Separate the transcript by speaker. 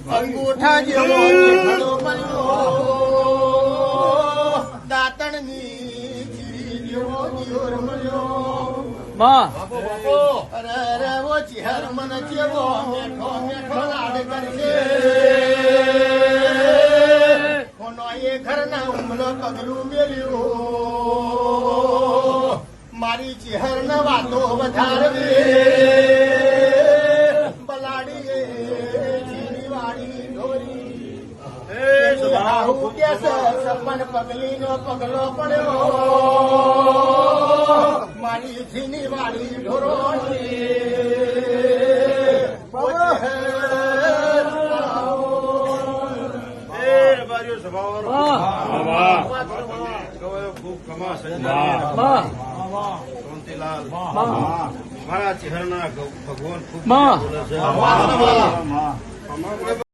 Speaker 1: અંગૂઠા જેવો ચીખડો મળ્યો દાંતણની ચીરી જેવો દિયોર મળ્યો અરે અરે ઓ ચિહર મન જેવો મેઠો મેઠો લાડ કરશે કોનો એ ઘરના ઉમલો પગલું મેલ્યું મારી ચિહર ન વાતો વધારવી બલાડી ચીની વાળી ઢોરી આહુ કે સપન પગલી નો પગલો પડ્યો મારી ચીની વાળી ઢોરોની
Speaker 2: ખૂબ કમા સંજય શાંતિલાલ મારા ચહેરના ભગવાન ખૂબ